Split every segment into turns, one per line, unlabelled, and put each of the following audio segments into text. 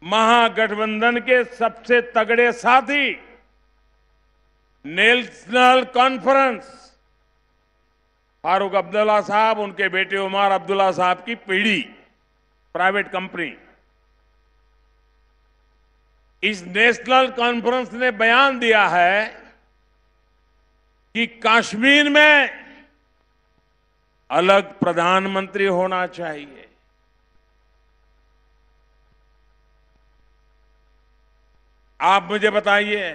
महागठबंधन के सबसे तगड़े साथी नेशनल कॉन्फ्रेंस फारूक अब्दुल्ला साहब, उनके बेटे उमर अब्दुल्ला साहब की पीढ़ी प्राइवेट कंपनी। इस नेशनल कॉन्फ्रेंस ने बयान दिया है कि कश्मीर में अलग प्रधानमंत्री होना चाहिए। आप मुझे बताइए,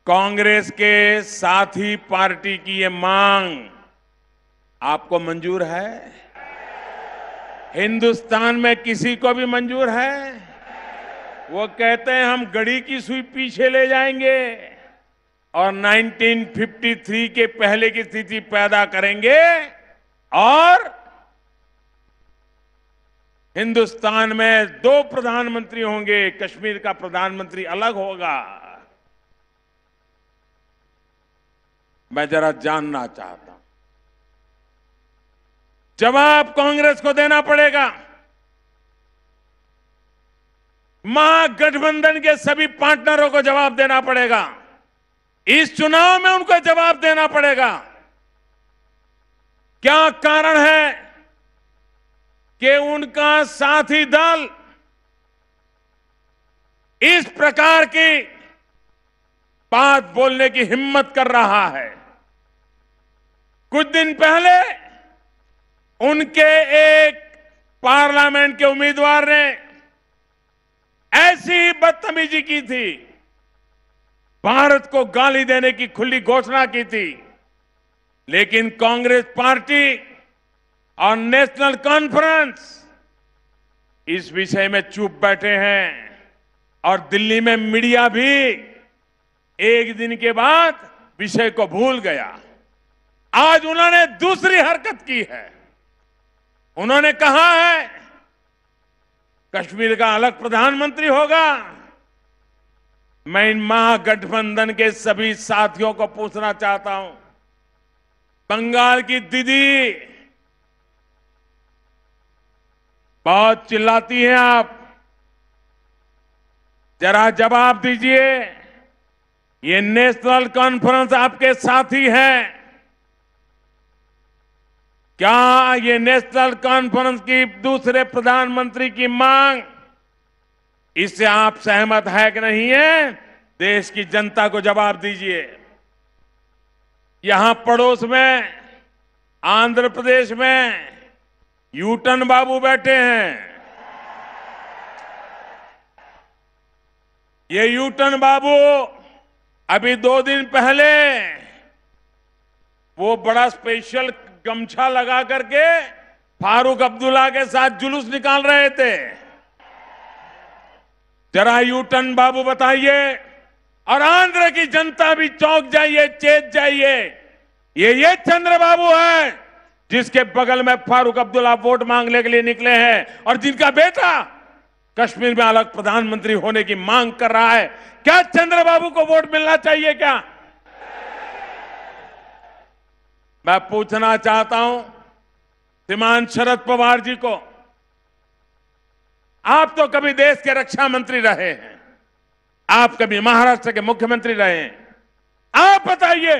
कांग्रेस के साथी पार्टी की ये मांग आपको मंजूर है? हिंदुस्तान में किसी को भी मंजूर है? वो कहते हैं हम घड़ी की सुई पीछे ले जाएंगे और 1953 के पहले की स्थिति पैदा करेंगे और हिंदुस्तान में 2 प्रधानमंत्री होंगे, कश्मीर का प्रधानमंत्री अलग होगा। मैं जरा जानना चाहता हूं, जवाब कांग्रेस को देना पड़ेगा। महागठबंधन के सभी पार्टनरों को जवाब देना पड़ेगा। इस चुनाव में उनको जवाब देना पड़ेगा। क्या कारण है कि उनका साथी दल इस प्रकार की बात बोलने की हिम्मत कर रहा है? कुछ दिन पहले उनके एक पार्लियामेंट के उम्मीदवार ने ऐसी बदतमीजी की थी, भारत को गाली देने की खुली घोषणा की थी, लेकिन कांग्रेस पार्टी और नेशनल कॉन्फ्रेंस इस विषय में चुप बैठे हैं और दिल्ली में मीडिया भी एक दिन के बाद विषय को भूल गया। आज उन्होंने दूसरी हरकत की है। उन्होंने कहा है कश्मीर का अलग प्रधानमंत्री होगा। मैं इन महागठबंधन के सभी साथियों को पूछना चाहता हूं, बंगाल की दीदी, बहुत चिल्लाती हैं आप, जरा जवाब दीजिए। ये नेशनल कॉन्फ्रेंस आपके साथी हैं। क्या ये नेशनल कॉन्फ्रेंस की दूसरे प्रधानमंत्री की मांग, इससे आप सहमत है कि नहीं है? देश की जनता को जवाब दीजिए। यहां पड़ोस में आंध्र प्रदेश में यूटन बाबू बैठे हैं। ये यूटन बाबू अभी 2 दिन पहले वो बड़ा स्पेशल गमछा लगा करके फारूक अब्दुल्ला के साथ जुलूस निकाल रहे थे। जरा यूटन बाबू बताइए, और आंध्र की जनता भी चौंक जाइए, चेत जाइए। ये चंद्रबाबू है जिसके बगल में फारूक अब्दुल्ला वोट मांगने के लिए निकले हैं और जिनका बेटा कश्मीर में अलग प्रधानमंत्री होने की मांग कर रहा है। क्या चंद्रबाबू को वोट मिलना चाहिए क्या? मैं पूछना चाहता हूं श्रीमान शरद पवार जी को, आप तो कभी देश के रक्षा मंत्री रहे हैं, आप कभी महाराष्ट्र के मुख्यमंत्री रहे हैं। आप बताइए,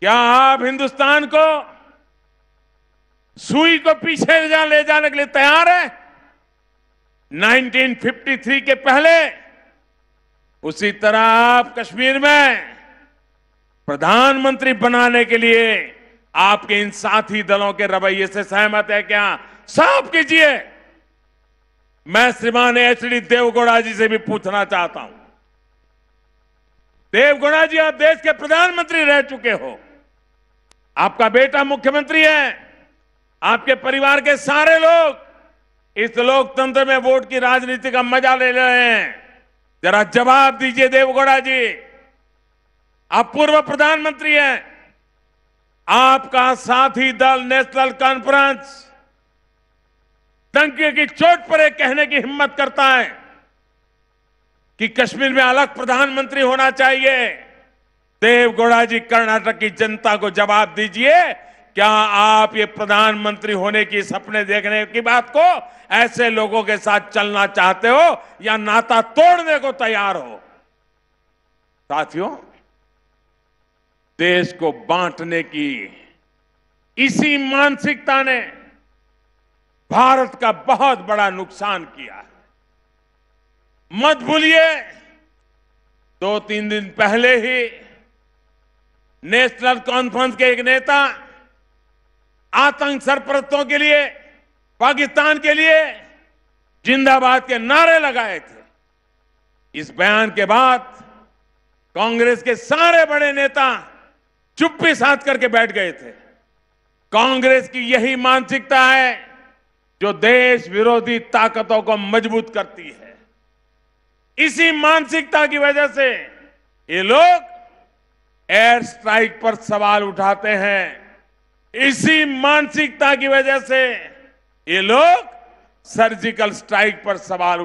क्या आप हिंदुस्तान को सुई को पीछे ले जाने के लिए तैयार है? 1953 के पहले उसी तरह आप कश्मीर में प्रधानमंत्री बनाने के लिए आपके इन साथी दलों के रवैये से सहमत है क्या? साफ कीजिए। मैं श्रीमान एचडी देवगौड़ा जी से भी पूछना चाहता हूं। देवगौड़ा जी, आप देश के प्रधानमंत्री रह चुके हो, आपका बेटा मुख्यमंत्री है, आपके परिवार के सारे लोग इस लोकतंत्र में वोट की राजनीति का मजा ले रहे हैं। जरा जवाब दीजिए देवगौड़ा जी, आप पूर्व प्रधानमंत्री हैं, आपका साथी दल नेशनल कॉन्फ्रेंस डंके की चोट पर एक कहने की हिम्मत करता है कि कश्मीर में अलग प्रधानमंत्री होना चाहिए। देवगौड़ा जी, कर्नाटक की जनता को जवाब दीजिए, क्या आप ये प्रधानमंत्री होने की सपने देखने की बात को ऐसे लोगों के साथ चलना चाहते हो या नाता तोड़ने को तैयार हो? साथियों, देश को बांटने की इसी मानसिकता ने भारत का बहुत बड़ा नुकसान किया है। मत भूलिए, 2-3 दिन पहले ही नेशनल कॉन्फ्रेंस के एक नेता आतंक सरपरस्तों के लिए, पाकिस्तान के लिए जिंदाबाद के नारे लगाए थे। इस बयान के बाद कांग्रेस के सारे बड़े नेता चुप्पी साध करके बैठ गए थे। कांग्रेस की यही मानसिकता है जो देश विरोधी ताकतों को मजबूत करती है। इसी मानसिकता की वजह से ये लोग एयर स्ट्राइक पर सवाल उठाते हैं। इसी मानसिकता की वजह से ये लोग सर्जिकल स्ट्राइक पर सवाल